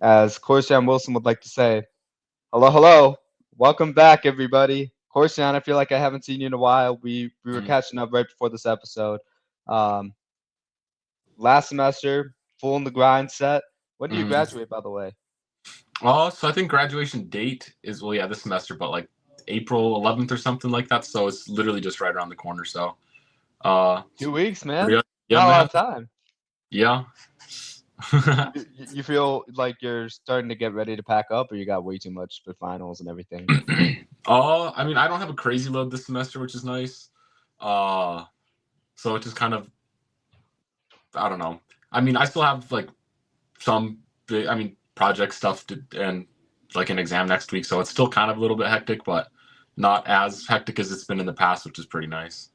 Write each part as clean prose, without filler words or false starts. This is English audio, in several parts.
As Corstian Wilson would like to say, hello, hello. Welcome back, everybody. Corstian, I feel like I haven't seen you in a while. We were Mm, catching up right before this episode. Um, Last semester, full in the grind set. When do you mhm. graduate, by the way? So I think graduation date is well, yeah, this semester, but like April 11th or something like that. So it's literally just right around the corner. So, uh, 2 weeks, man. yeah, yeah, Not a lot man, of time. yeah. You feel like you're starting to get ready to pack up, or you got way too much for finals and everything? I mean, I don't have a crazy load this semester, which is nice. Uh, so it just kind of, I don't know. I mean, I still have like some, project stuff and like an exam next week. So it's still kind of a little bit hectic, but not as hectic as it's been in the past, which is pretty nice.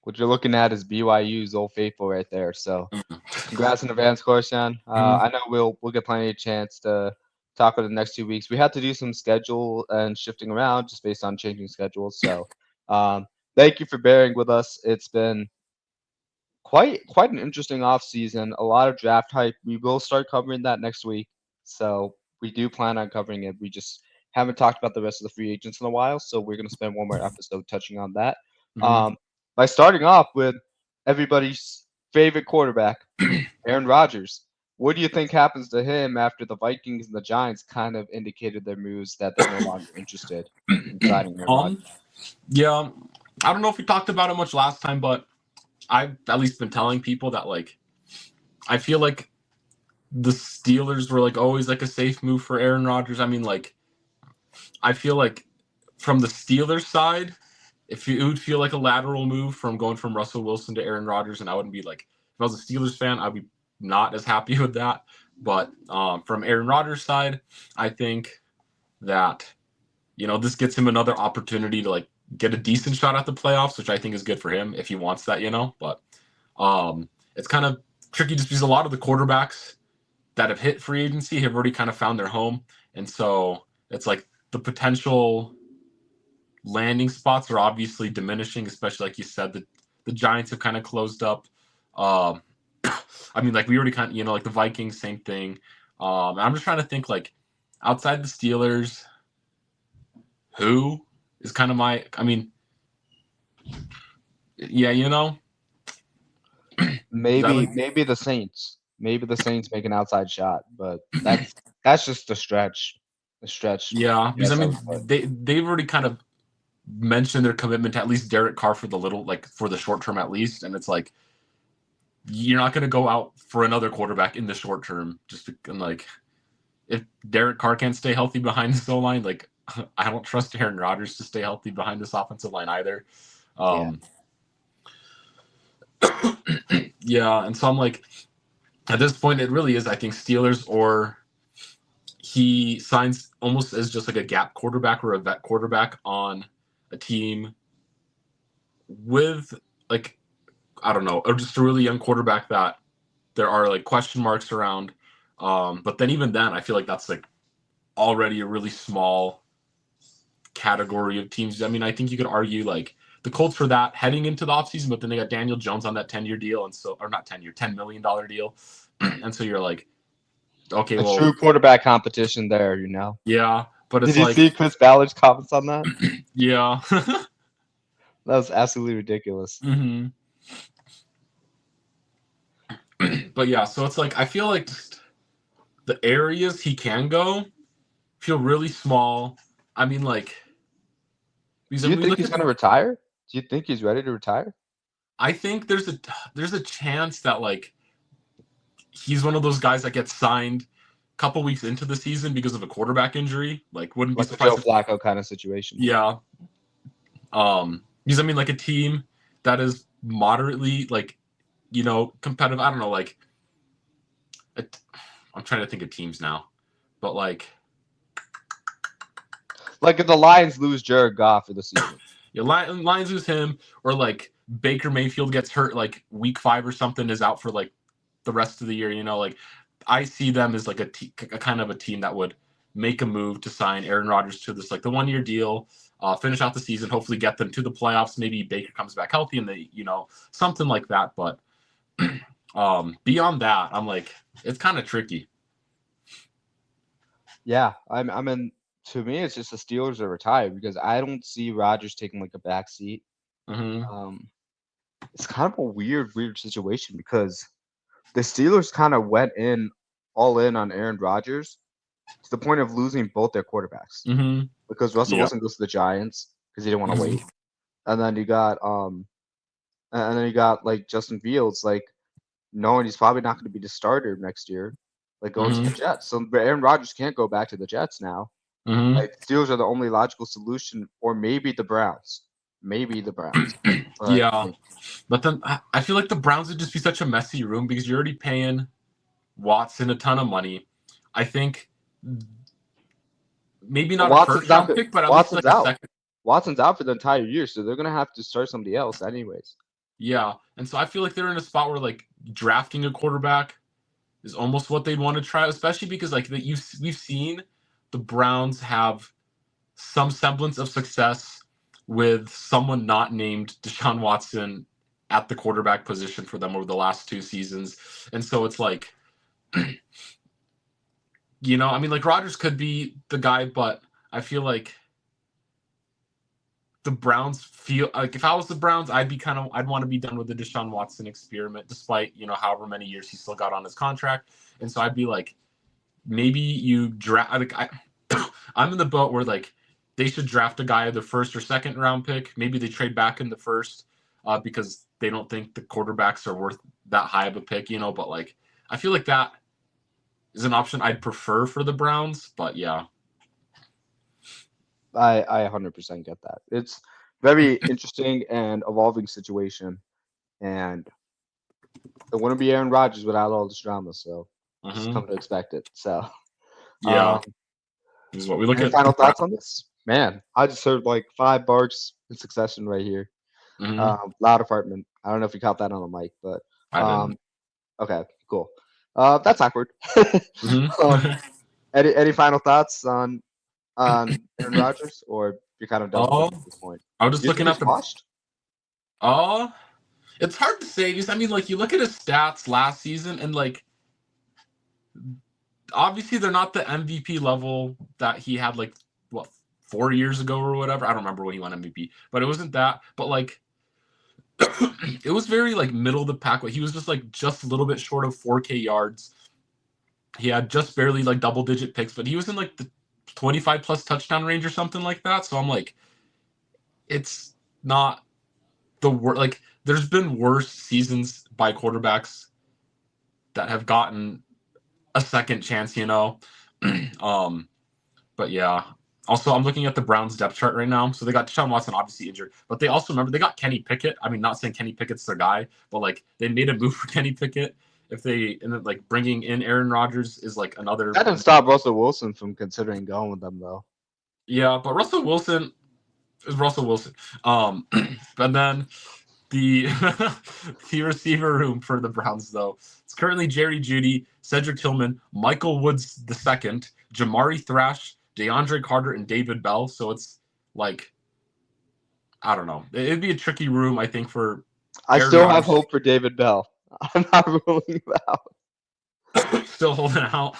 What you're looking at is BYU's Old Faithful right there. So Mhm. congrats in advance, Corsian. Mhm. I know we'll get plenty of chance to talk over the next 2 weeks. We had to do some schedule and shifting around just based on changing schedules. So thank you for bearing with us. It's been quite an interesting off season. A lot of draft hype. We will start covering that next week. So we do plan on covering it. We just haven't talked about the rest of the free agents in a while. So we're gonna spend one more episode touching on that. Mhm. Um, by starting off with everybody's favorite quarterback, Aaron Rodgers. What do you think happens to him after the Vikings and the Giants kind of indicated their moves that they're no longer interested in signing Aaron um, Rodgers? yeah, I don't know if we talked about it much last time, but I've at least been telling people that like I feel like the Steelers were like always like a safe move for Aaron Rodgers. I mean, like I feel like from the Steelers side, if it would feel like a lateral move from going from Russell Wilson to Aaron Rodgers, and I wouldn't be like if I was a Steelers fan, I'd be not as happy with that. But from Aaron Rodgers' side, I think that this gets him another opportunity to like get a decent shot at the playoffs, which I think is good for him if he wants that. But it's kind of tricky just because a lot of the quarterbacks that have hit free agency have already kind of found their home, and so it's like the potential landing spots are obviously diminishing, especially like you said, the Giants have kind of closed up. Um, I mean, like we already kind of, like the Vikings, same thing. I'm just trying to think like outside the Steelers, who is kind of I mean, yeah, is that like, Maybe the Saints. Maybe the Saints make an outside shot, but that's just a stretch. A stretch, yeah, because I yes, I mean, would put. they've already kind of mentioned their commitment to at least Derek Carr for the little, like for the short term at least, and it's like you're not going to go out for another quarterback in the short term and like if Derek Carr can't stay healthy behind this O line, like I don't trust Aaron Rodgers to stay healthy behind this offensive line either. Yeah. Um, yeah, and so I'm like, at this point, it really is. I think Steelers or he signs almost as just like a gap quarterback or a vet quarterback on a team with like I don't know, or just a really young quarterback that there are like question marks around. But then even then, I feel like that's like already a really small category of teams. I mean, I think you could argue like the Colts for that heading into the offseason, but then they got Daniel Jones on that 10-year deal, and so or not 10-year, $10 million deal, and so you're like, okay, A well, true quarterback competition there. yeah, but Did it's you like, see Chris Ballard's comments on that? yeah, That was absolutely ridiculous. hmm but yeah, so it's like I feel like the areas he can go feel really small. I mean, like because Do when you we think look he's at, gonna retire? Do you think he's ready to retire? I think there's a chance that like he's one of those guys that gets signed a couple weeks into the season because of a quarterback injury. Like, wouldn't be Like a Joe surprised if, Flacco kind of situation. yeah. Because I mean, like a team that is moderately like, competitive. I don't know, like, a, I'm trying to think of teams now, but like, Like if the Lions lose Jared Goff for the season. Lions lose him, or like Baker Mayfield gets hurt like week 5 or something, is out for like the rest of the year. Like I see them as like a kind of a team that would make a move to sign Aaron Rodgers to this like the 1-year deal, finish out the season, hopefully get them to the playoffs. Maybe Baker comes back healthy and they something like that. But beyond that, I'm like it's kind of tricky. Yeah, I mean, to me, it's just the Steelers are retired because I don't see Rodgers taking like a back seat. Hmm. Um, it's kind of a weird situation because the Steelers kind of went in all in on Aaron Rodgers to the point of losing both their quarterbacks Hmm. because Russell Yeah. Wilson goes to the Giants because he didn't want to Hmm. wait, and then you got like Justin Fields like knowing he's probably not going to be the starter next year, like going to the Hmm. Jets. So but Aaron Rodgers can't go back to the Jets now. Hmm. Like Steelers are the only logical solution, or maybe the Browns, maybe the Browns. But Yeah. But then I feel like the Browns would just be such a messy room because you're already paying Watson a ton of money. I think maybe not a Watson's first not. round pick, but at least Watson's like a out. second. Watson's out for the entire year, so they're gonna have to start somebody else anyways. Yeah. And so I feel like they're in a spot where like drafting a quarterback is almost what they'd want to try, especially because like we've seen the Browns have some semblance of success with someone not named Deshaun Watson at the quarterback position for them over the last 2 seasons. And so it's like, I mean, like Rodgers could be the guy, but I feel like the Browns feel like if I was the Browns, I'd want to be done with the Deshaun Watson experiment, despite, however many years he still got on his contract. And so I'd be like, maybe you draft. Like, I'm in the boat where like they should draft a guy at the first or second round pick. Maybe they trade back in the first because they don't think the quarterbacks are worth that high of a pick. But like I feel like that is an option I'd prefer for the Browns. But yeah. I 100% get that. It's very interesting and evolving situation, and it wouldn't be Aaron Rodgers without all this drama. So just Hmm. come to expect it. So, Yeah. um, This is what we look any at the final Browns. thoughts on this? Man, I just heard like 5 barks in succession right here. Hmm. Loud apartment. I don't know if you caught that on the mic, but I didn't. um, okay, cool. That's awkward. um, Hmm. any final thoughts on Aaron Rodgers, or you're kind of done with him Oh, at this point? I was just Do you looking think at he's the. washed? Oh, it's hard to say because I mean, like you look at his stats last season, and like obviously they're not the MVP level that he had like what 4 years ago or whatever. I don't remember when he won MVP, but it wasn't that. But like it was very like middle of the pack. He was just a little bit short of 4K yards. He had just barely like double digit picks, but he was in like the 25 plus touchdown range or something like that. So I'm like, it's not the worst. Like there's been worse seasons by quarterbacks that have gotten a second chance. um, But yeah. Also, I'm looking at the Browns depth chart right now. So they got Deshaun Watson obviously injured, but they also remember they got Kenny Pickett. I mean, not saying Kenny Pickett's their guy, but like they made a move for Kenny Pickett. If they and then like bringing in Aaron Rodgers is like another. That didn't stop Russell Wilson from considering going with them, though. Yeah, but Russell Wilson is Russell Wilson. But then the the receiver room for the Browns though it's currently Jerry Jeudy, Cedric Tillman, Michael Woods II, Jamari Thrash, DeAndre Carter, and David Bell. So it's like I don't know. It'd be a tricky room, I think, for I Aaron still have Rodgers hope for David Bell. I'm not ruling it out. still holding out.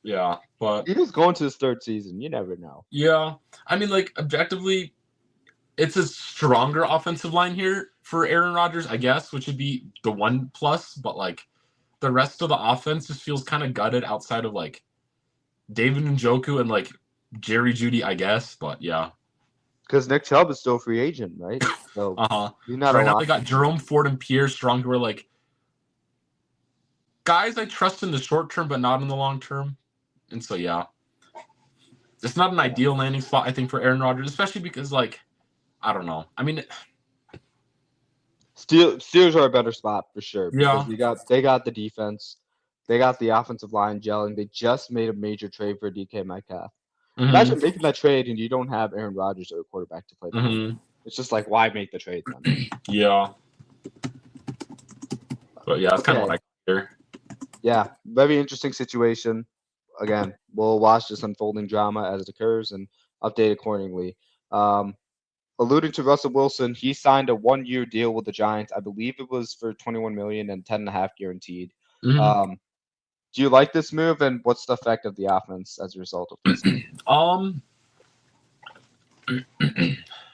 Yeah, but He was going to his third season. You never know. yeah, I mean, like objectively, it's a stronger offensive line here for Aaron Rodgers, I guess, which would be the one plus. But like the rest of the offense just feels kind of gutted outside of like David Njoku and like Jerry Jeudy, I guess. But yeah, Because Nick Chubb is still a free agent, right? So uh-huh. he's So not a right now lot. they got Jerome Ford and Pierre Strong, who are like guys I trust in the short term, but not in the long term. And so yeah, it's not an Yeah. ideal landing spot, I think, for Aaron Rodgers, especially because like I don't know. I mean, Steelers are a better spot for sure because yeah. they got the defense, they got the offensive line gelling. They just made a major trade for DK Metcalf. Hmm. Imagine making that trade and you don't have Aaron Rodgers or a quarterback to play the game. Hmm. It's just like why make the trade then? Yeah. But yeah, that's kind of Okay. what I hear. Yeah, very interesting situation. Again, we'll watch this unfolding drama as it occurs and update accordingly. Um, alluding to Russell Wilson, he signed a 1-year deal with the Giants. I believe it was for 21 million and 10 and a half guaranteed. Hmm. Um, Do you like this move, and what's the effect of the offense as a result of this?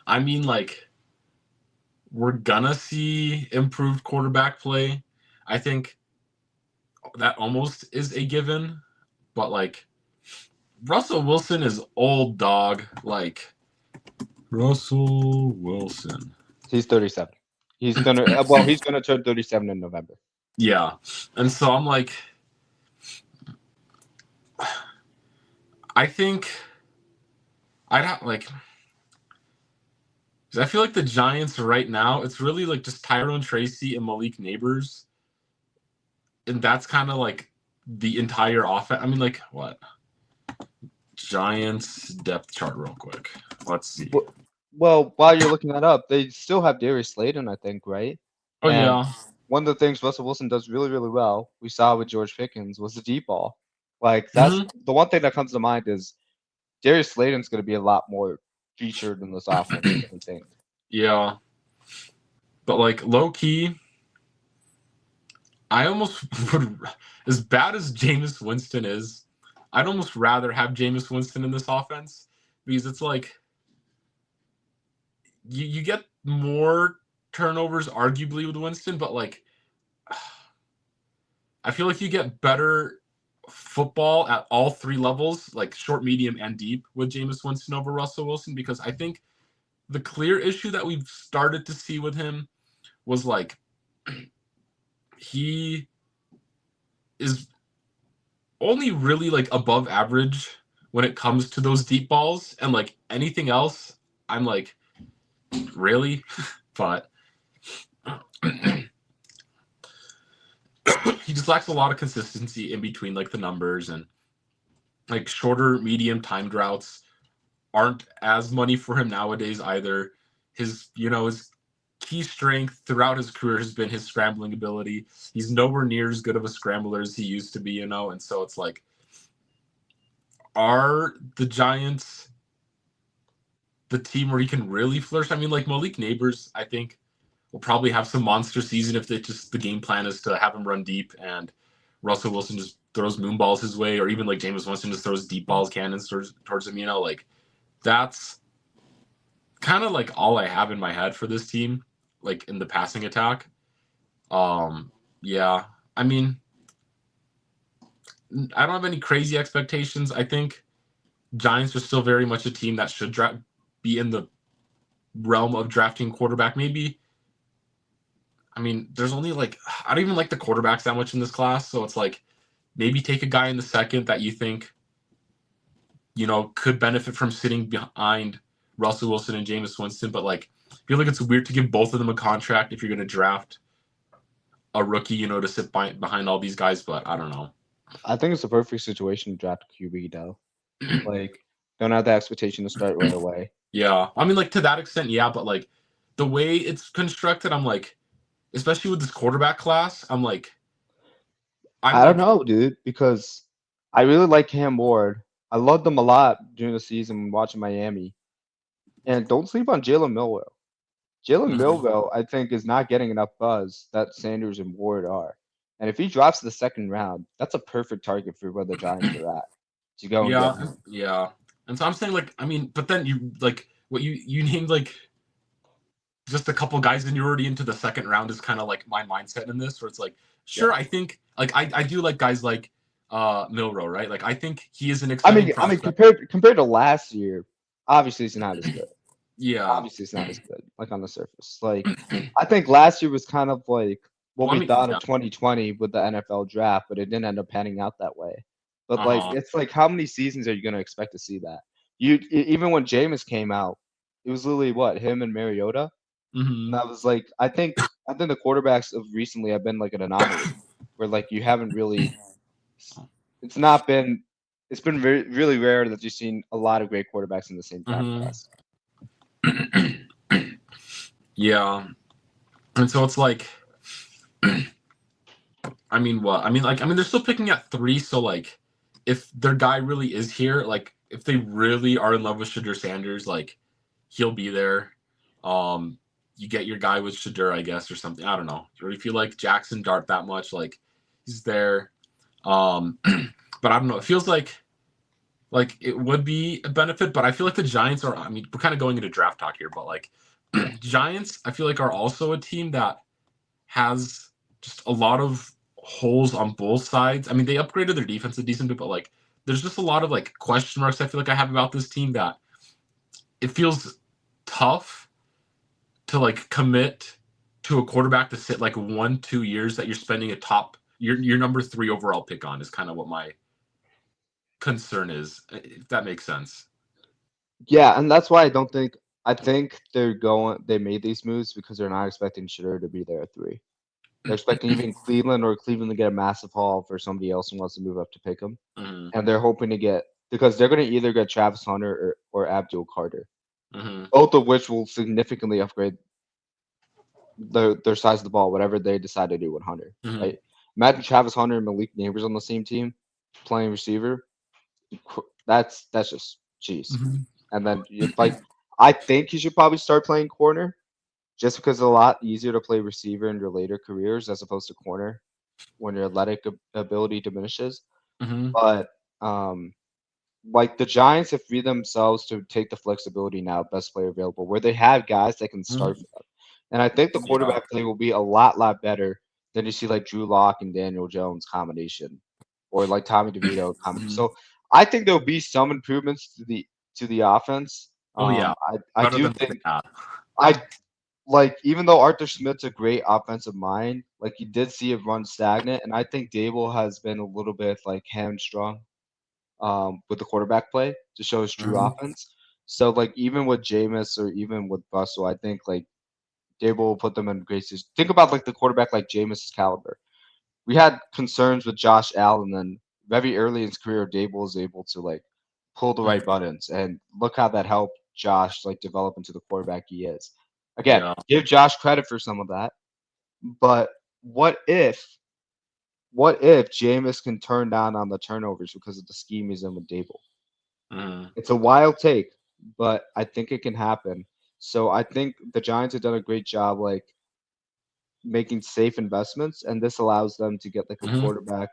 I mean, like, we're gonna see improved quarterback play. I think that almost is a given, but like, Russell Wilson is old dog. Like, Russell Wilson. He's 37. He's gonna turn 37 in November. Yeah, and so I'm like, I think I'd have like. I feel like the Giants right now, it's really like just Tyrone Tracy and Malik Neighbors. And that's kind of like the entire offense. I mean, like, what? Giants depth chart real quick. Let's see. Well, while you're looking that up, they still have Darius Slayton, I think, right? Oh, And yeah. one of the things Russell Wilson does really, really well, we saw with George Pickens, was the deep ball. Like, that's the one thing that comes to mind is Darius Slayton's going to be a lot more featured in this offense, I think. Yeah. But, like, low key, I almost would, as bad as Jameis Winston is, I'd almost rather have Jameis Winston in this offense because it's like you get more turnovers arguably with Winston, but like I feel like you get better football at all three levels, like short, medium, and deep with Jameis Winston over Russell Wilson, because I think the clear issue that we've started to see with him was like he is only really like above average when it comes to those deep balls, and like anything else, I'm like, really? But he just lacks a lot of consistency in between like the numbers, and like shorter, medium time droughts aren't as money for him nowadays either. His key strength throughout his career has been his scrambling ability. He's nowhere near as good of a scrambler as he used to be, and so it's like, are the Giants the team where he can really flourish? I mean, like Malik Neighbors, I think, will probably have some monster season if the game plan is to have him run deep and Russell Wilson just throws moon balls his way, or even like Jameis Winston just throws deep balls, cannons towards him. Like that's kind of like all I have in my head for this team, like in the passing attack. Yeah, I mean, I don't have any crazy expectations. I think Giants are still very much a team that should be in the realm of drafting quarterback. Maybe, I mean, there's only like, I don't even like the quarterbacks that much in this class, so it's like maybe take a guy in the second that you think could benefit from sitting behind Russell Wilson and Jameis Winston, but like I feel like it's weird to give both of them a contract if you're going to draft a rookie, to sit behind all these guys. But I don't know. I think it's the perfect situation to draft a QB though. Like, don't have the expectation to start right away. Yeah, I mean, like to that extent, yeah, but like the way it's constructed, I'm like, especially with this quarterback class, I'm like, I don't know, dude, because I really like Cam Ward. I loved him a lot during the season watching Miami. And don't sleep on Jalen Milroe. Jalen Milroe, I think, is not getting enough buzz that Sanders and Ward are. And if he drops to the second round, that's a perfect target for where the Giants are at to go and get him. Yeah. And so I'm saying, like, I mean, but then you like what you named like just a couple guys and you're already into the second round is kind of like my mindset in this, where it's like, sure, I think like I do like guys like Milroe, right? Like I think he is an exciting prospect. I mean, compared to last year, obviously it's not as good. Yeah. Obviously it's not as good, like on the surface. Like I think last year was kind of like what we thought of 2020 with the NFL draft, but it didn't end up panning out that way. But like it's like, how many seasons are you gonna expect to see that? Even when Jameis came out, it was literally what, him and Mariota? And that was like, I think the quarterbacks of recently have been like an anomaly where like you haven't really, it's been really rare that you've seen a lot of great quarterbacks in the same draft class. Yeah. And so it's like, I mean, what? I mean, they're still picking at 3, so like if their guy really is here, like if they really are in love with Shadur Sanders, like he'll be there. You get your guy with Shadur, I guess, or something. I don't know. Or if you like Jackson Dart that much, like he's there. But I don't know. It feels like it would be a benefit, but I feel like the Giants are. I mean, we're kind of going into draft talk here, but like Giants, I feel like are also a team that has just a lot of holes on both sides. I mean, they upgraded their defense a decent bit, but like there's just a lot of like question marks I feel like I have about this team that it feels tough to like commit to a quarterback to sit like 1-2 years that you're spending a top your number 3 overall pick on is kind of what my concern is, if that makes sense. Yeah, and that's why I think they made these moves because they're not expecting Shedeur to be there at 3. They're expecting even Cleveland to get a massive haul for somebody else who wants to move up to pick him. Mm-hmm. And they're hoping to get because they're going to either get Travis Hunter or Abdul Carter, Mm-hmm. both of which will significantly upgrade their size of the ball, whatever they decide to do with Hunter. Mm-hmm. Right? Imagine Travis Hunter and Malik Neighbors on the same team playing receiver. That's just jeez. Mm-hmm. And then I think you should probably start playing corner, just because it's a lot easier to play receiver in your later careers as opposed to corner when your athletic ability diminishes. Mm-hmm. But like the Giants have freed themselves to take the flexibility now, best player available, where they have guys that can start for them. And I think the quarterback play will be a lot better than you see like Drew Lock and Daniel Jones combination, or like Tommy DeVito combination. So I think there'll be some improvements to the offense. Oh yeah, I do think I like even though Arthur Smith's a great offensive mind, like you did see it run stagnant, and I think Dable has been a little bit like hamstrung with the quarterback play to show his true offense. So like even with Jameis or even with Russell, I think like Dable will put them in great position. Think about like the quarterback like Jameis's caliber. We had concerns with Josh Allen, and very early in his career, Dable was able to like pull the right buttons, and look how that helped Josh like develop into the quarterback he is. Again, give Josh credit for some of that, but what if Jameis can turn down on the turnovers because of the scheme he's in with Dable? It's a wild take, but I think it can happen. So I think the Giants have done a great job like making safe investments, and this allows them to get like a quarterback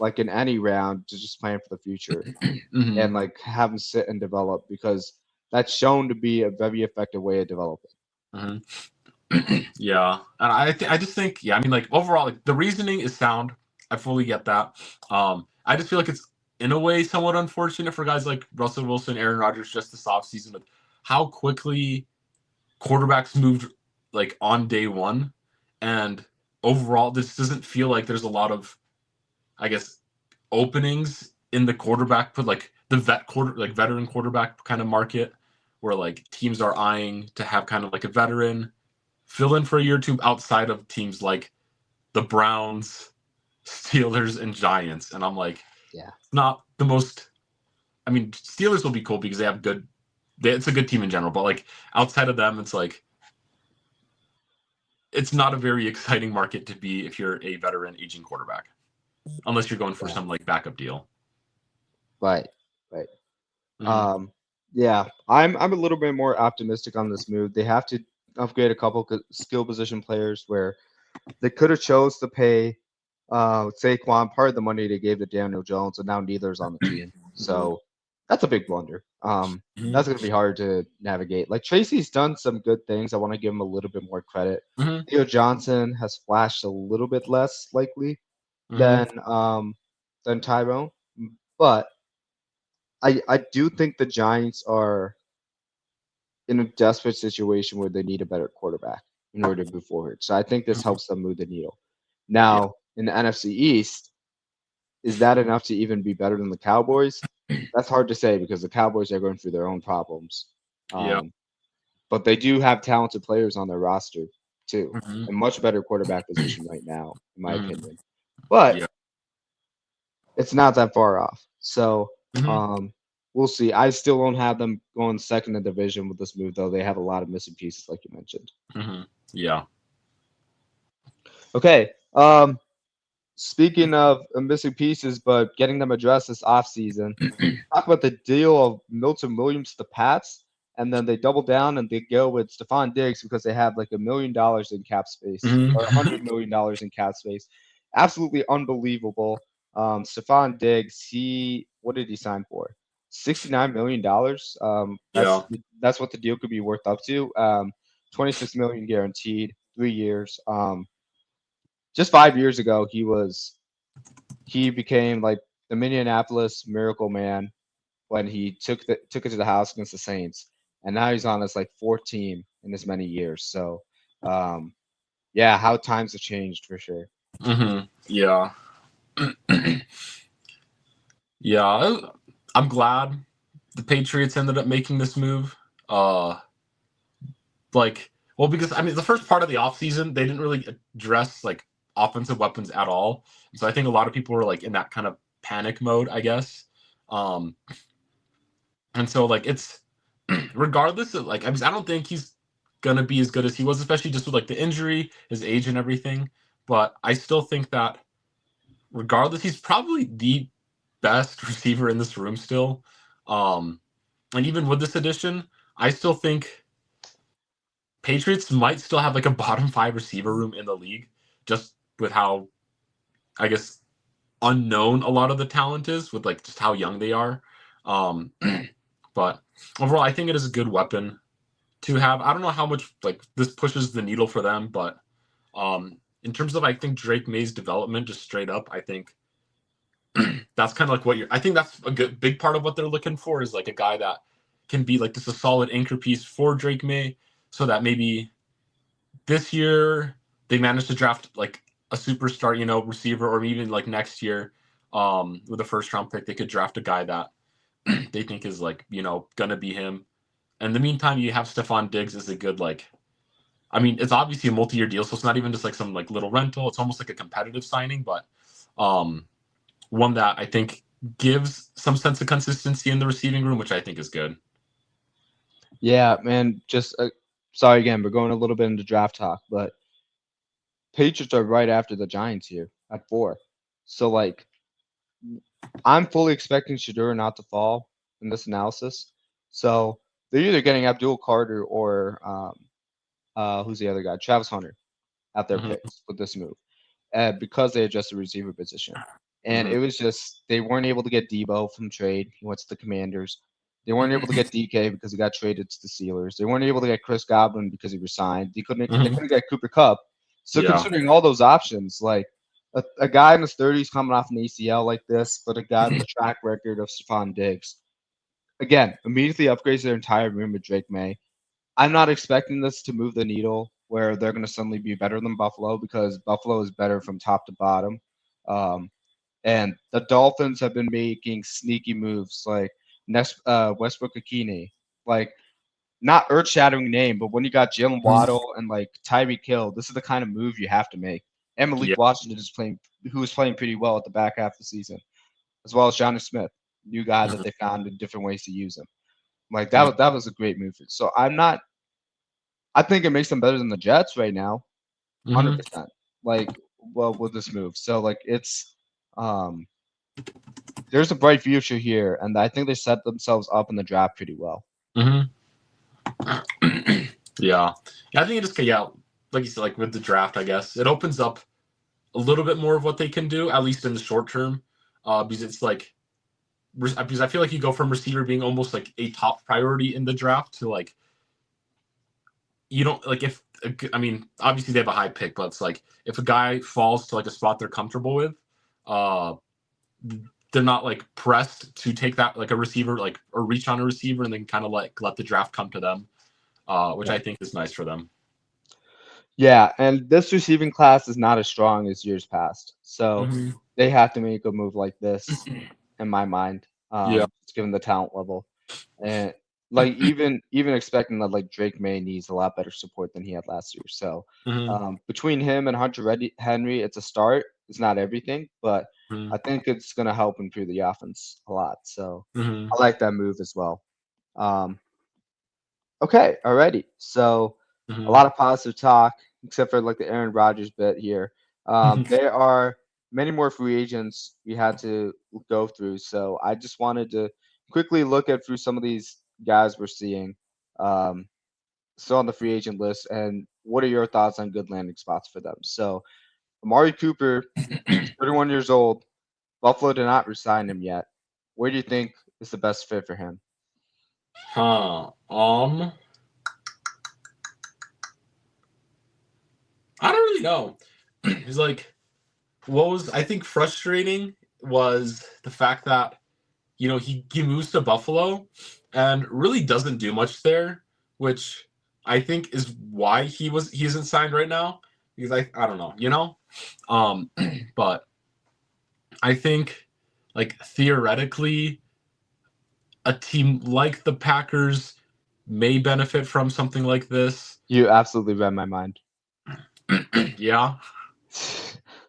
like in any round to just plan for the future and like have them sit and develop, because that's shown to be a very effective way of developing. Yeah, and I just think, yeah, I mean, like overall, like the reasoning is sound. I fully get that. I just feel like it's in a way somewhat unfortunate for guys like Russell Wilson, Aaron Rodgers, just this offseason with how quickly quarterbacks moved like on day one, and overall, this doesn't feel like there's a lot of, I guess, openings in the quarterback, put like the veteran quarterback kind of market, where like teams are eyeing to have kind of like a veteran fill in for a year or two outside of teams like the Browns, Steelers, and Giants. And I'm like, yeah, not the most. I mean, Steelers will be cool because they have good. It's a good team in general, but like outside of them, it's like it's not a very exciting market to be if you're a veteran aging quarterback, unless you're going for some like backup deal. Right. Yeah, I'm a little bit more optimistic on this move. They have to upgrade a couple skill position players where they could have chose to pay Saquon part of the money they gave to Daniel Jones, and now neither's on the team. So that's a big blunder. That's going to be hard to navigate. Like Tracy's done some good things. I want to give him a little bit more credit. Theo Johnson has flashed a little bit less likely than Tyrone, but I do think the Giants are in a desperate situation where they need a better quarterback in order to move forward. So I think this helps them move the needle. Now, in the NFC East, is that enough to even be better than the Cowboys? That's hard to say because the Cowboys are going through their own problems. But they do have talented players on their roster too, a much better quarterback position right now, in my opinion. But it's not that far off. So we'll see. I still don't have them going second in the division with this move, though. They have a lot of missing pieces, like you mentioned. Yeah. Okay. Speaking of missing pieces, but getting them addressed this offseason, talk about the deal of Milton Williams to the Pats, and then they double down and they go with Stefon Diggs because they have like $1 million in cap space or $100 million in cap space. Absolutely unbelievable. Stefon Diggs, what did he sign for? $69 million. Yeah. That's what the deal could be worth up to. 26 million guaranteed, 3 years. Just 5 years ago, he became like the Minneapolis Miracle Man when he took it to the house against the Saints, and now he's on his like fourth team in as many years. So, um, yeah, how times have changed for sure. Yeah. Yeah. I'm glad the Patriots ended up making this move. Well, because I mean, the first part of the offseason, they didn't really address like offensive weapons at all. So I think a lot of people were like in that kind of panic mode, I guess. Um, and so like it's regardless of like I don't think he's gonna be as good as he was, especially just with like the injury, his age, and everything. But I still think that regardless, he's probably the best receiver in this room still. And even with this addition, I still think Patriots might still have like a bottom 5 receiver room in the league, just with how I guess unknown a lot of the talent is, with like just how young they are. Um, but overall, I think it is a good weapon to have. I don't know how much like this pushes the needle for them, but in terms of I think Drake May's development, just straight up, I think that's kind of like what you're. I think that's a good big part of what they're looking for is like a guy that can be like just a solid anchor piece for Drake May, so that maybe this year they managed to draft like a superstar, receiver, or even like next year, with a first round pick, they could draft a guy that they think is like, gonna be him. And in the meantime, you have Stefon Diggs as a good like. I mean, it's obviously a multi-year deal, so it's not even just like some like little rental. It's almost like a competitive signing, but um, one that I think gives some sense of consistency in the receiving room, which I think is good. Yeah, man. Just sorry again, we're going a little bit into draft talk, but Patriots are right after the Giants here at 4. So like, I'm fully expecting Shadura not to fall in this analysis. So they're either getting Abdul Carter or who's the other guy? Travis Hunter at their Mm-hmm. picks with this move, because they adjusted the receiver position. And Mm-hmm. it was just they weren't able to get Debo from trade. He went to the Commanders. They weren't able to get DK because he got traded to the Steelers. They weren't able to get Chris Godwin because he resigned. They Mm-hmm. couldn't get Cooper Cup. So Yeah. considering all those options, like a guy in his 30s coming off an ACL like this, but a guy with a track record of Stephon Diggs, again, immediately upgrades their entire room with Drake May. I'm not expecting this to move the needle where they're going to suddenly be better than Buffalo because Buffalo is better from top to bottom. Um, and the Dolphins have been making sneaky moves like Westbrook Akini, like not earth-shattering name, but when you got Jalen Waddle and like Tyreek Hill, this is the kind of move you have to make. And Yeah. Malik Washington who was playing pretty well at the back half of the season, as well as Johnny Smith, new guy that they found in different ways to use him. Like Yeah. that was a great move. So I think it makes them better than the Jets right now, Mm-hmm. 100%. Like, well, with this move, so like um, there's a bright future here, and I think they set themselves up in the draft pretty well. Mm-hmm. Yeah. I think it just like you said, like with the draft, I guess it opens up a little bit more of what they can do, at least in the short term, because it's like because I feel like you go from receiver being almost like a top priority in the draft to like you don't like if I mean obviously they have a high pick, but it's like if a guy falls to like a spot they're comfortable with, uh, they're not like pressed to take that like a receiver like or reach on a receiver and then kind of like let the draft come to them, which Yeah. I think is nice for them. Yeah, and this receiving class is not as strong as years past, so Mm-hmm. they have to make a move like this, in my mind, Yeah. just given the talent level, and like even expecting that like Drake May needs a lot better support than he had last year. So Mm-hmm. between him and Henry, it's a start. It's not everything, but I think it's going to help improve the offense a lot. So Mm-hmm. I like that move as well. Um, Okay, alrighty. So a Mm-hmm. lot of positive talk, except for like the Aaron Rodgers bit here. There are many more free agents we had to go through, so I just wanted to quickly look at through some of these guys we're seeing um, still on the free agent list, and what are your thoughts on good landing spots for them? So Amari Cooper, he's 31 years old, Buffalo did not resign him yet. Where do you think is the best fit for him? Huh. I don't really know. He's like, what was I think frustrating was the fact that he moves to Buffalo and really doesn't do much there, which I think is why he isn't signed right now because I don't know. Um, but I think like theoretically a team like the Packers may benefit from something like this. You absolutely read my mind. Yeah.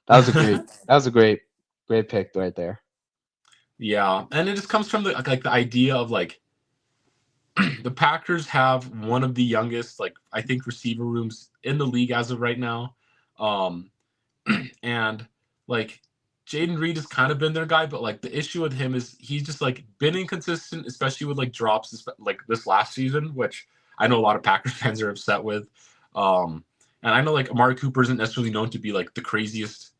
That was a great pick right there. Yeah, and it just comes from the idea of like the Packers have one of the youngest, like I think, receiver rooms in the league as of right now. Um, and like Jaden Reed has kind of been their guy, but like the issue with him is he's just like been inconsistent, especially with like drops like this last season, which I know a lot of Packers fans are upset with. And I know like Amari Cooper isn't necessarily known to be like the craziest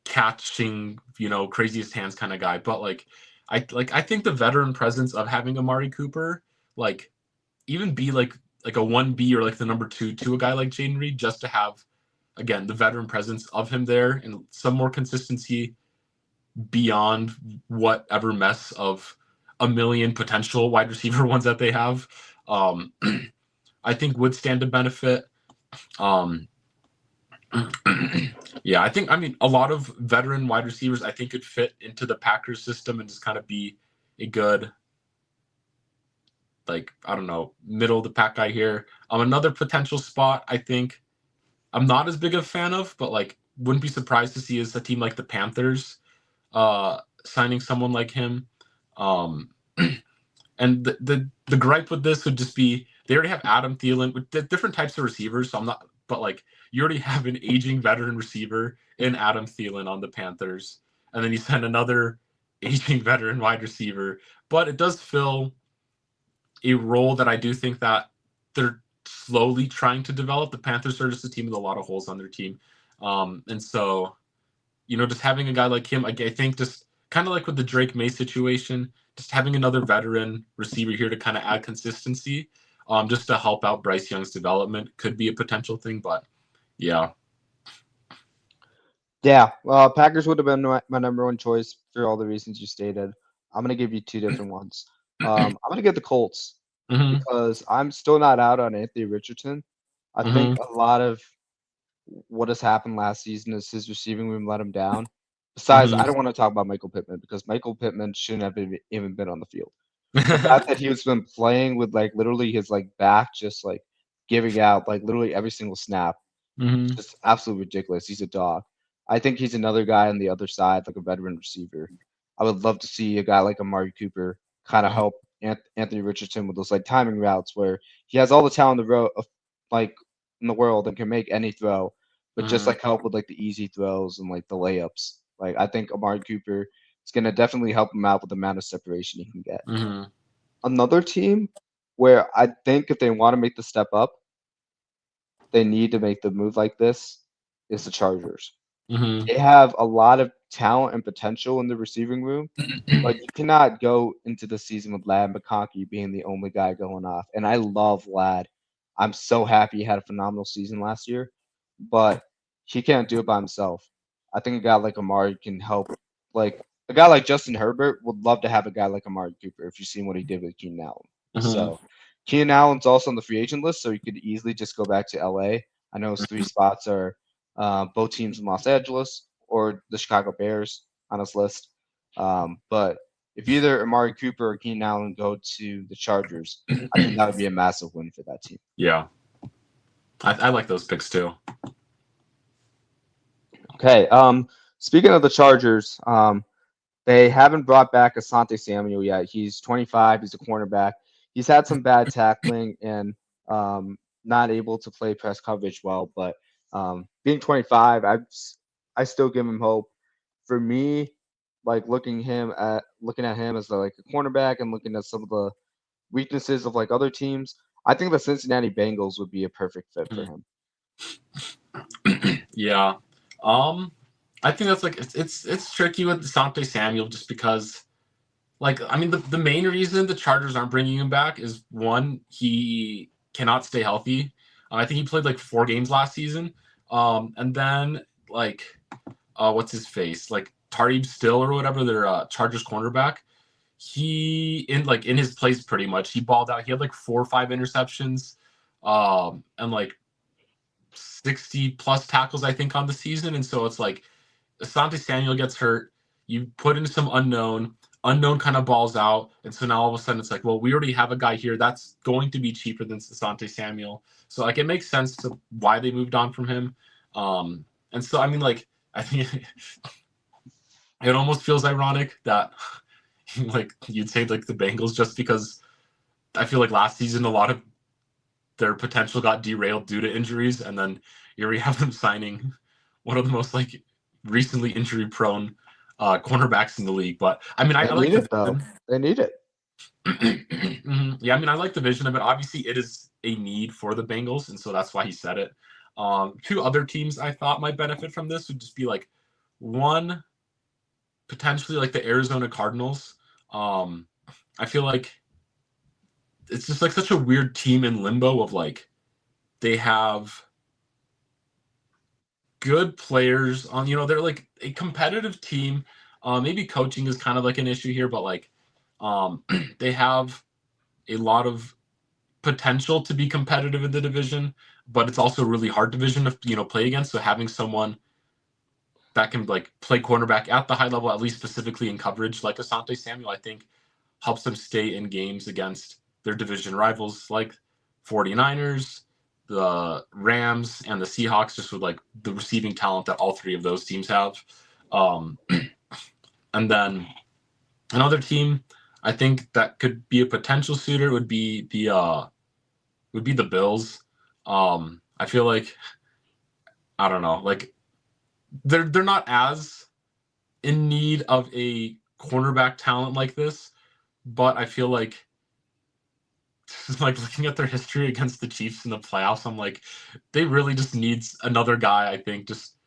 catching, craziest hands kind of guy, but I think the veteran presence of having Amari Cooper, like even be like a 1B or like the number 2 to a guy like Jaden Reed, just to have again the veteran presence of him there and some more consistency beyond whatever mess of a million potential wide receiver ones that they have. Um, I think would stand to benefit. Um, yeah, I mean a lot of veteran wide receivers I think could fit into the Packers system and just kind of be a good, like, I don't know, middle of the pack guy here. Another potential spot I think I'm not as big of a fan of, but like wouldn't be surprised to see is a team like the Panthers signing someone like him. Um, and the gripe with this would just be they already have Adam Thielen with different types of receivers. So I'm not, but like you already have an aging veteran receiver in Adam Thielen on the Panthers, and then you send another aging veteran wide receiver. But it does fill a role that I do think that they're slowly trying to develop. The Panthers are just a team with a lot of holes on their team, and so just having a guy like him, I think just kind of like with the Drake May situation, just having another veteran receiver here to kind of add consistency, just to help out Bryce Young's development could be a potential thing. But yeah. Yeah, Packers would have been my number one choice for all the reasons you stated. I'm gonna give you two different ones. I'm gonna get the Colts Mm-hmm. because I'm still not out on Anthony Richardson. I think Mm-hmm. a lot of what has happened last season is his receiving room let him down. Besides, I Mm-hmm. don't want to talk about Michael Pittman because Michael Pittman shouldn't have even been on the field. The fact that he was been playing with like literally his like back just like giving out like literally every single snap, Mm-hmm. just absolutely ridiculous. He's a dog. I think he's another guy on the other side, like a veteran receiver. I would love to see a guy like Amari Cooper kind of help Anthony Richardson with those like timing routes where he has all the talent like in the world and can make any throw, but just Mm-hmm. like help with like the easy throws and like the layups. Like I think Amari Cooper is gonna definitely help him out with the amount of separation he can get. Mm-hmm. Another team where I think if they want to make the step up, they need to make the move like this is the Chargers. Mm-hmm. They have a lot of talent and potential in the receiving room, but you cannot go into the season with Lad McConkey being the only guy going off. And I love Lad. I'm so happy he had a phenomenal season last year, but he can't do it by himself. I think a guy like Amari can help. Like a guy like Justin Herbert would love to have a guy like Amari Cooper if you've seen what he did with Keenan Allen. Mm-hmm. So Keenan Allen's also on the free agent list, so he could easily just go back to LA. I know his three spots are both teams in Los Angeles or the Chicago Bears on his list. But if either Amari Cooper or Keenan Allen go to the Chargers, I think that would be a massive win for that team. Yeah, I like those picks too. Okay. Speaking of the Chargers, they haven't brought back Asante Samuel yet. He's 25. He's a cornerback. He's had some bad tackling and not able to play press coverage well. But being 25, I still give him hope. For me, like looking at him as like a cornerback and looking at some of the weaknesses of like other teams, I think the Cincinnati Bengals would be a perfect fit for him. Yeah. Um, I think that's like it's tricky with Asante Samuel just because, like, I mean, the main reason the Chargers aren't bringing him back is one, he cannot stay healthy. I think he played like 4 games last season, and then like what's his face, like Tariq Still or whatever, their Chargers cornerback. He in his place pretty much. He balled out. He had like 4 or 5 interceptions, and like 60 plus tackles I think on the season. And so it's like Asante Samuel gets hurt. You put in some unknown kind of balls out, and so now all of a sudden it's like, well, we already have a guy here that's going to be cheaper than Asante Samuel. So like it makes sense to why they moved on from him. And so I mean, like I think it almost feels ironic that like you'd say like the Bengals, just because I feel like last season a lot of their potential got derailed due to injuries, and then here we have them signing one of the most like recently injury prone cornerbacks in the league. But I mean, I like it though. They need it. Yeah, I mean, I like the vision of it. Obviously, it is a need for the Bengals, and so that's why he said it. 2 other teams I thought might benefit from this would just be like one, potentially like the Arizona Cardinals. I feel like it's just like such a weird team in limbo of like they have good players on, they're like a competitive team. Maybe coaching is kind of like an issue here, but like they have a lot of potential to be competitive in the division, but it's also a really hard division to play against. So having someone that can like play cornerback at the high level, at least specifically in coverage, like Asante Samuel, I think helps them stay in games against their division rivals like 49ers, the Rams, and the Seahawks, just with like the receiving talent that all 3 of those teams have. And then another team I think that could be a potential suitor would be the Bills. I feel like, I don't know, like they're not as in need of a cornerback talent like this, but I feel like like looking at their history against the Chiefs in the playoffs, I'm like, they really just needs another guy, I think, just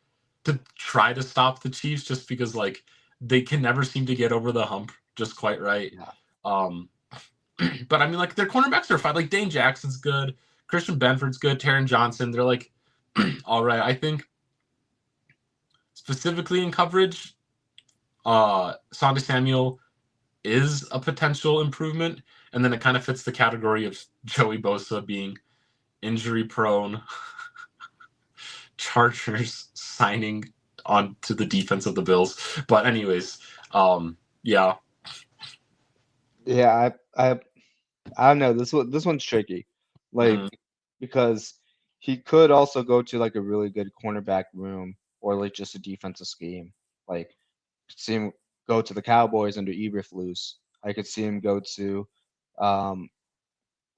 to try to stop the Chiefs, just because like they can never seem to get over the hump just quite right. Yeah. But I mean, like their cornerbacks are fine. Like Dane Jackson's good, Christian Benford's good, Taron Johnson, they're like all right. I think specifically in coverage, Asante Samuel is a potential improvement, and then it kind of fits the category of Joey Bosa being injury prone. Chargers signing on to the defense of the Bills. But anyways, yeah. Yeah, I don't know. This one's tricky, like because he could also go to like a really good cornerback room or like just a defensive scheme. Like see him go to the Cowboys under Eberflus. I could see him go to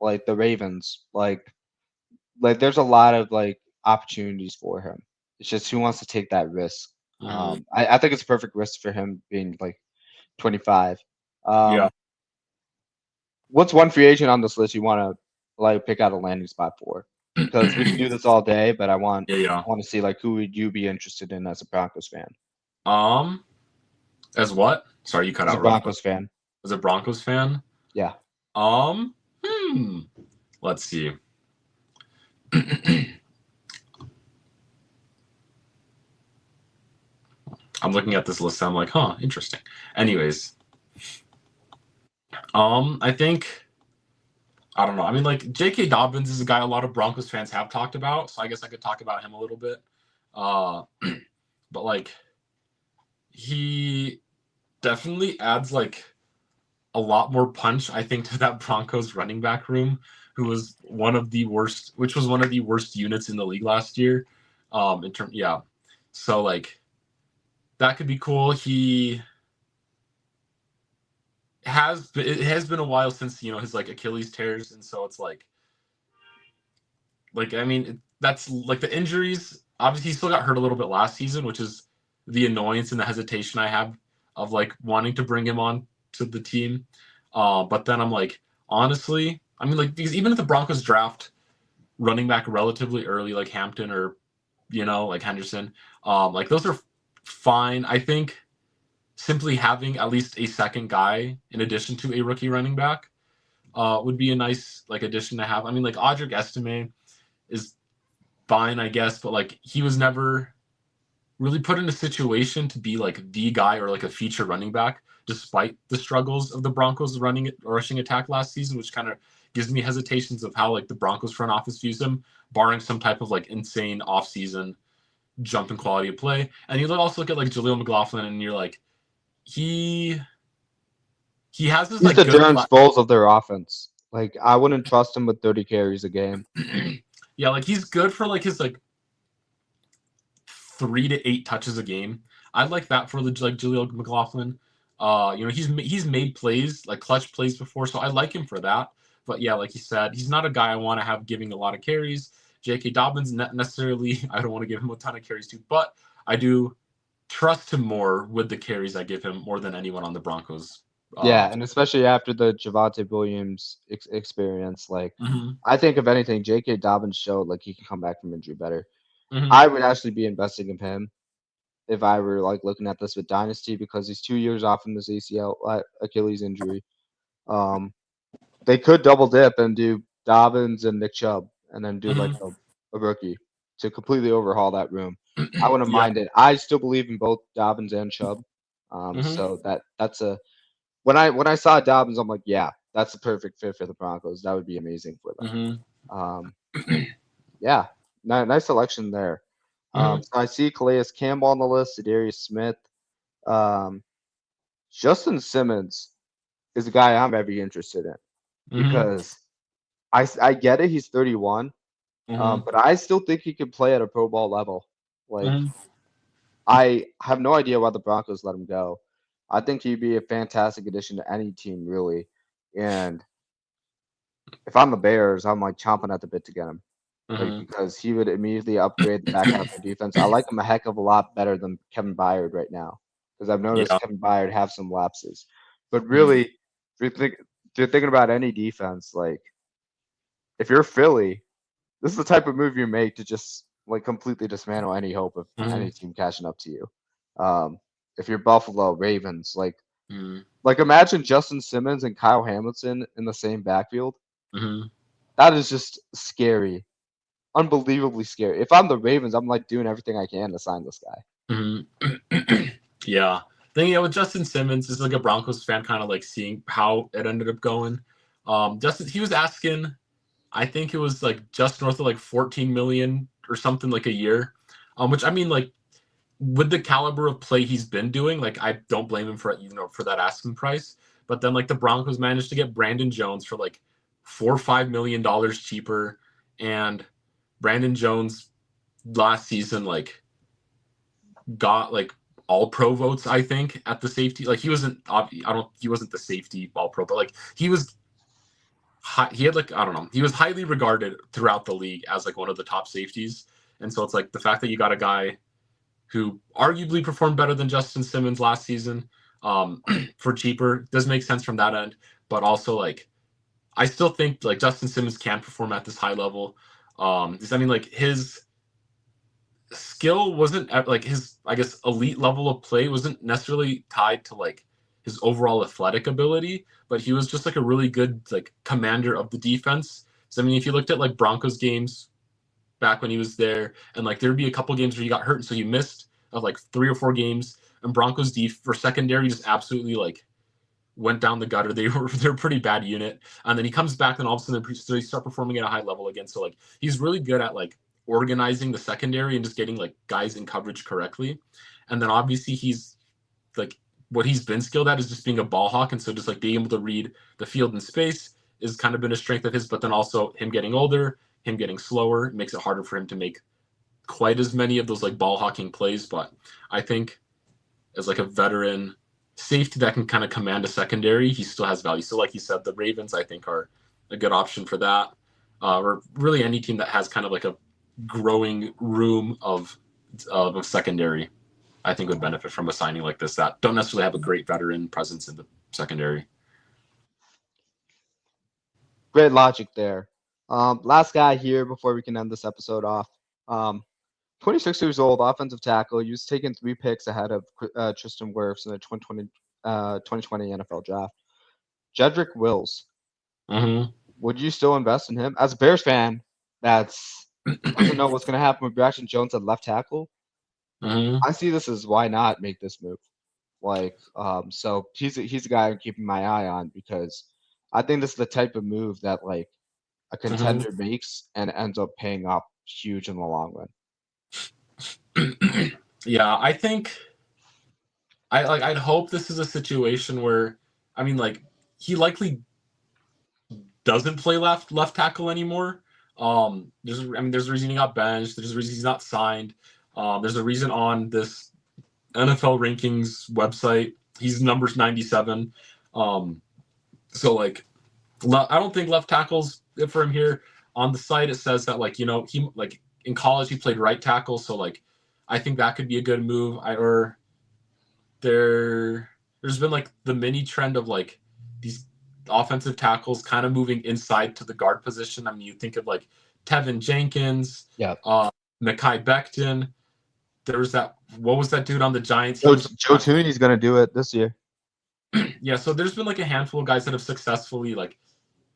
like the Ravens. Like there's a lot of like opportunities for him. It's just who wants to take that risk. I think it's a perfect risk for him being like 25. Yeah. What's one free agent on this list you want to like pick out a landing spot for? Because we can do this all day, but I want to see like who would you be interested in as a Broncos fan? As what? Sorry, you cut As out. a Broncos fan. As a Broncos fan? Yeah. Let's see. I'm looking at this list and I'm like, huh, interesting. Anyways. I think, I don't know. I mean, like J.K. Dobbins is a guy a lot of Broncos fans have talked about, so I guess I could talk about him a little bit. But like, he definitely adds like a lot more punch, I think, to that Broncos running back room, who was one of the worst units in the league last year. So like, that could be cool. It has been a while since his like Achilles tears, and so it's like I mean that's like the injuries. Obviously, he still got hurt a little bit last season, which is the annoyance and the hesitation I have of like wanting to bring him on to the team. But then I'm like, honestly, I mean, like, because even if the Broncos draft running back relatively early, like Hampton or like Henderson, like those are fine. I think simply having at least a second guy in addition to a rookie running back would be a nice like addition to have. I mean, like Audric Estime is fine, I guess, but like he was never really put in a situation to be like the guy or like a feature running back, despite the struggles of the Broncos rushing attack last season, which kind of gives me hesitations of how like the Broncos front office views him, barring some type of like insane offseason jump in quality of play. And you also look at like Jaleel McLaughlin, and you're like, he has this He's like the good. Darren Sproles of their offense. Like I wouldn't trust him with 30 carries a game. Yeah, like he's good for like his like 3 to 8 touches a game. I'd like that for like Jaleel McLaughlin. He's made plays like clutch plays before, so I like him for that. But yeah, like you said, he's not a guy I want to have giving a lot of carries. J.K. Dobbins, not necessarily. I don't want to give him a ton of carries too, but I do trust him more with the carries I give him more than anyone on the Broncos. Yeah, and especially after the Javonte Williams experience, like Mhm, I think if anything, J.K. Dobbins showed like he can come back from injury better. mhm, I would actually be investing in him if I were like looking at this with Dynasty because he's 2 years off from this ACL Achilles injury. Um, they could double dip and do Dobbins and Nick Chubb and then do like mhm. a rookie to completely overhaul that room. I wouldn't Yeah. mind it. I still believe in both Dobbins and Chubb. Mhm, So that's a when I saw Dobbins, I'm like, yeah, that's the perfect fit for the Broncos. That would be amazing for them. mhm, Um, yeah, nice selection there. mhm, So I see Calais Campbell on the list, Darius Smith. Um, Justin Simmons is a guy I'm very interested in mhm, because I get it. He's 31, mhm, but I still think he can play at a Pro Bowl level. Like, mhm, I have no idea why the Broncos let him go. I think he'd be a fantastic addition to any team, really. And if I'm the Bears, I'm like chomping at the bit to get him. Like, mhm. because he would immediately upgrade the back half of the defense. I like him a heck of a lot better than Kevin Byard right now because I've noticed Yeah. Kevin Byard have some lapses. But Mhm, really, if you're thinking about any defense, like if you're Philly, this is the type of move you make to just like completely dismantle any hope of mhm, any team catching up to you. Um, if you're Buffalo, Ravens, mhm, like imagine Justin Simmons and Kyle Hamilton in the same backfield. mhm, That is just scary, unbelievably scary. If I'm the Ravens, I'm like doing everything I can to sign this guy. mhm. Yeah. Then yeah, with Justin Simmons, this is like a Broncos fan, kind of like seeing how it ended up going. Justin, he was asking, I think it was like just north of like 14 million or something like a year. Which I mean, like with the caliber of play he's been doing, like I don't blame him for for that asking price. But then like the Broncos managed to get Brandon Jones for like $4 or $5 million cheaper, and Brandon Jones last season like got like all pro votes, I think, at the safety. Like he wasn't the safety all pro, but like he had like, I don't know, he was highly regarded throughout the league as like one of the top safeties. And so it's like the fact that you got a guy who arguably performed better than Justin Simmons last season for cheaper does make sense from that end. But also like I still think like Justin Simmons can perform at this high level. I mean, like his skill wasn't at like his, I guess, elite level of play wasn't necessarily tied to like his overall athletic ability, but he was just like a really good like commander of the defense. So I mean, if you looked at like Broncos games back when he was there, and like there'd be a couple games where he got hurt, and so you missed of like 3 or 4 games, and Broncos def for secondary just absolutely like went down the gutter. They're a pretty bad unit, and then he comes back, and all of a sudden they start performing at a high level again. So like he's really good at like organizing the secondary and just getting like guys in coverage correctly. And then obviously he's like what he's been skilled at is just being a ball hawk, and so just like being able to read the field and space is kind of been a strength of his. But then also him getting older, him getting slower makes it harder for him to make quite as many of those like ball hawking plays. But I think as like a veteran safety that can kind of command a secondary, he still has value. So like you said, the Ravens I think are a good option for that, or really any team that has kind of like a growing room of a secondary. I think would benefit from a signing like this that don't necessarily have a great veteran presence in the secondary. Great logic there. Last guy here before we can end this episode off. Um, 26 years old, offensive tackle. He was taken 3 picks ahead of Tristan Wirfs in the 2020 NFL draft. Jedrick Wills. Mm-hmm. Would you still invest in him? As a Bears fan, that's doesn't know what's going to happen with Braxton Jones at left tackle. Mm-hmm. I see this as why not make this move. So he's a guy I'm keeping my eye on because I think this is the type of move that like a contender makes and ends up paying off huge in the long run. Yeah, I think I'd hope this is a situation where he likely doesn't play left tackle anymore. There's a reason he got benched. There's a reason he's not signed. There's a reason on this NFL rankings website he's numbers 97. So like, I don't think left tackle's good for him here. On the site it says that he in college he played right tackle, so like I think that could be a good move. There's been like the mini trend of like these offensive tackles kind of moving inside to the guard position. I mean, you think of like Tevin Jenkins, Mekhi Becton. There was what was that dude on the Giants? Joe Thuney's going to do it this year. Yeah, so there's been like a handful of guys that have successfully like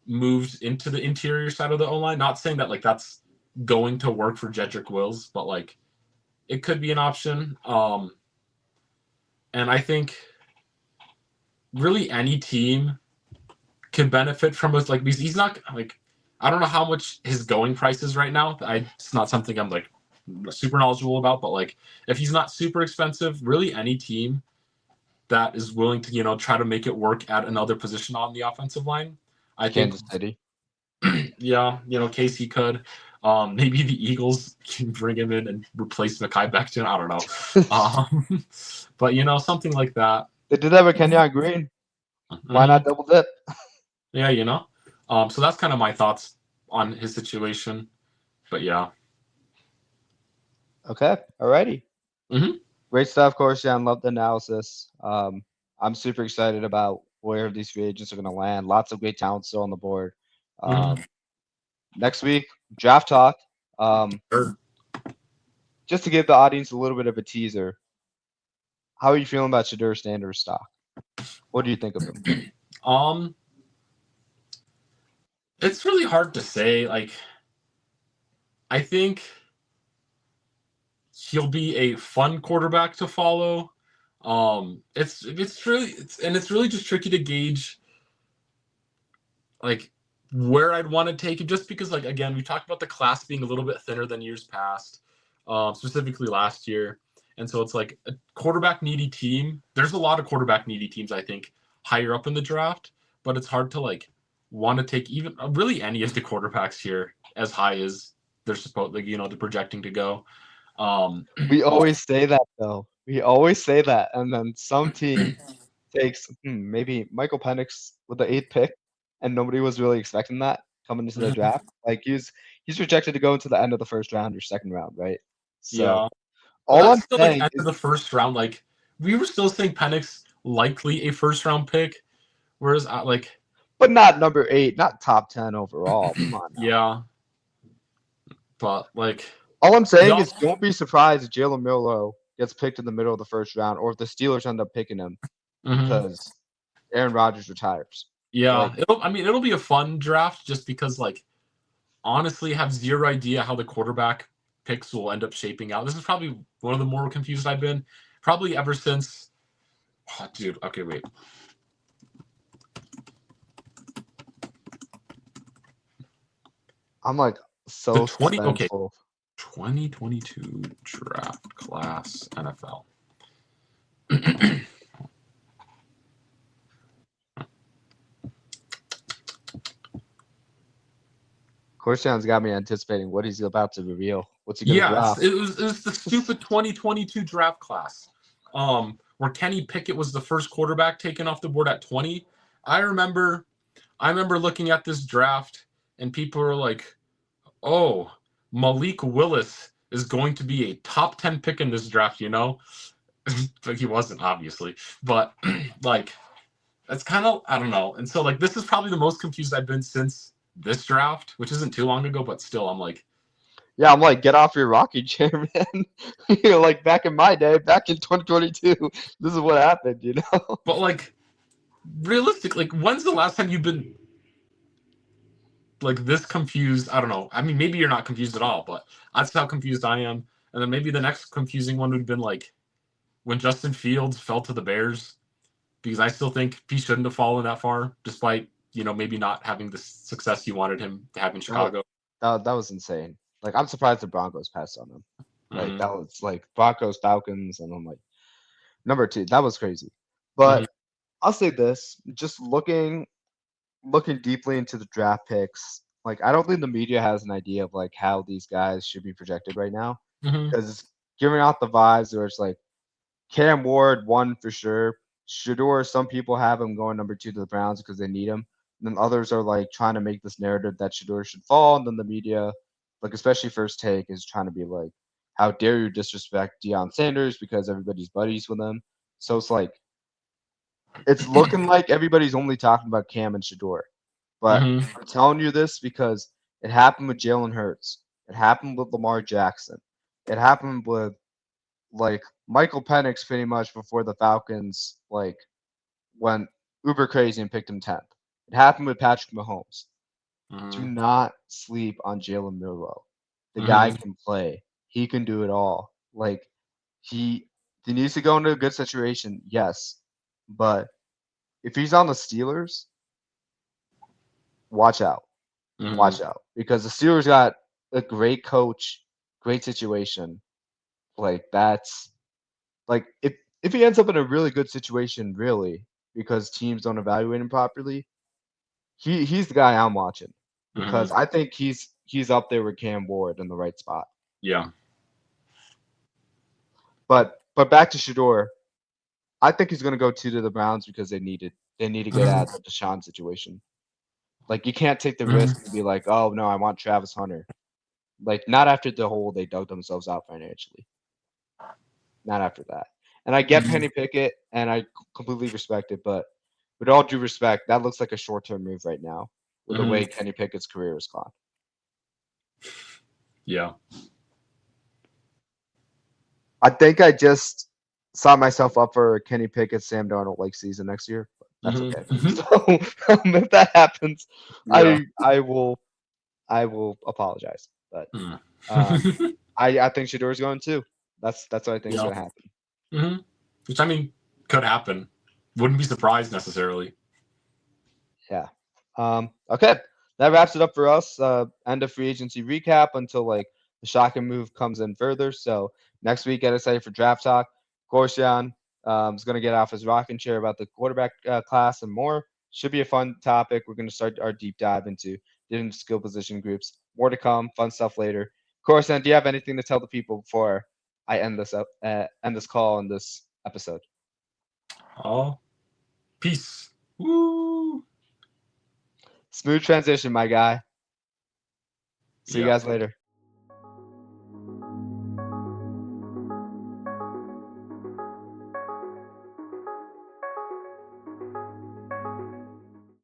moved into the interior side of the O-line. Not saying that like that's going to work for Jedrick Wills, but like it could be an option. And I think really any team can benefit from us, like, because he's not like, I don't know how much his going price is right now. It's not something I'm like super knowledgeable about, but like if he's not super expensive, really any team that is willing to try to make it work at another position on the offensive line, I think Kansas City. Yeah, KC could. Maybe the Eagles can bring him in and replace Mekhi Becton. I don't know. But something like that. They did that with Kenyon Green. Why not double dip? Yeah, so that's kind of my thoughts on his situation. But yeah. Okay. Alrighty. Mm-hmm. Great stuff, Corstian. Love the analysis. I'm super excited about where these free agents are going to land. Lots of great talent still on the board. Next week, draft talk. Sure. Just to give the audience a little bit of a teaser, how are you feeling about Shedeur Sanders' stock? What do you think of him? It's really hard to say. Like, I think he'll be a fun quarterback to follow. It's really just tricky to gauge like where I'd want to take him, just because like again we talked about the class being a little bit thinner than years past, specifically last year, and so it's like a quarterback needy team. There's a lot of quarterback needy teams I think higher up in the draft, but it's hard to like want to take even really any of the quarterbacks here as high as they're supposed they're projecting to go. We always say that though. We always say that, and then some team takes maybe Michael Penix with the 8th pick, and nobody was really expecting that coming into the draft. Like he's projected to go into the end of the first round or second round, right? So yeah. all I'm still saying like end of the first round. Like we were still saying Penix likely a first round pick, whereas but not number 8, not top 10 overall. Come on. Now. Yeah. But like all I'm saying is don't be surprised if Jalen Milroe gets picked in the middle of the first round, or if the Steelers end up picking him because Aaron Rodgers retires. Yeah, it'll be a fun draft just because like honestly I have zero idea how the quarterback picks will end up shaping out. This is probably one of the more confused I've been probably ever since. Oh, dude, okay, wait. I'm like so 2022 draft class NFL. Corstian's got me anticipating what he's about to reveal. What's he going to draft? It was the stupid 2022 draft class, where Kenny Pickett was the first quarterback taken off the board at 20. I remember looking at this draft and people were like, "Oh, Malik Willis is going to be a top 10 pick in this draft," But he wasn't, obviously. But like, that's kind of, I don't know. And so like, this is probably the most confused I've been since this draft, which isn't too long ago, but still I'm like, Yeah, I'm like, get off your rocking chair, man. You're like back in my day, back in 2022, this is what happened, you know? But like, realistically, like, when's the last time you've been like this confused? I don't know. I mean, maybe you're not confused at all, but that's how confused I am. And then maybe the next confusing one would have been like when Justin Fields fell to the Bears, because I still think he shouldn't have fallen that far, despite maybe not having the success he wanted him to have in That, Chicago. that was insane. Like, I'm surprised the Broncos passed on him. Like, Mm-hmm. that was like Broncos, Falcons, and I'm like, number two, that was crazy. Mm-hmm. But I'll say this, just looking deeply into the draft picks, like I don't think the media has an idea of like how these guys should be projected right now Mm-hmm. because it's giving out the vibes where it's like Cam Ward one for sure. Shador, some people have him going number two to the Browns because they need him. And then others are like trying to make this narrative that Shador should fall, and then the media, like especially First Take, is trying to be like, how dare you disrespect Deion Sanders because everybody's buddies with him. So it's like it's looking like everybody's only talking about Cam and Shador. But Mm-hmm. I'm telling you this because it happened with Jalen Hurts. It happened with Lamar Jackson. It happened with like Michael Penix pretty much before the Falcons like went uber crazy and picked him 10th. It happened with Patrick Mahomes. Do Mm-hmm. not sleep on Jalen Milroe. The guy Mm-hmm. can play. He can do it all. Like he he needs to go into a good situation, yes. But if he's on the Steelers, watch out. Mm-hmm. Watch out. Because the Steelers got a great coach, great situation. Like that's like if he ends up in a really good situation, really, because teams don't evaluate him properly, he's the guy I'm watching. Mm-hmm. Because I think he's up there with Cam Ward in the right spot. Yeah. But back to Shador, I think he's gonna go two to the Browns because they need to get Mm-hmm. out of the Deshaun situation. Like you can't take the risk Mm-hmm. and be like, oh no, I want Travis Hunter. Like not after the hole they dug themselves out financially. Not after that. And I get Mm-hmm. Penny Pickett, and I completely respect it, but with all due respect, that looks like a short-term move right now with the Mm-hmm. way Kenny Pickett's career has gone. Yeah. I think I just signed myself up for Kenny Pickett, Sam Darnold like season next year. But that's okay. Mm-hmm. So if that happens, Yeah. I will apologize. But um, Mm-hmm. I think Shador's going too. That's what I think is Yeah. going to happen. Mm-hmm. Which I mean could happen. Wouldn't be surprised necessarily. Yeah. Okay. That wraps it up for us. End of free agency recap until like the shocking move comes in further. So next week, get excited for draft talk. Corstian is going to get off his rocking chair about the quarterback class and more. Should be a fun topic. We're going to start our deep dive into different skill position groups. More to come. Fun stuff later. Corstian, do you have anything to tell the people before I end this call and this episode? Oh, peace. Woo. Smooth transition, my guy. See you Yeah. guys later.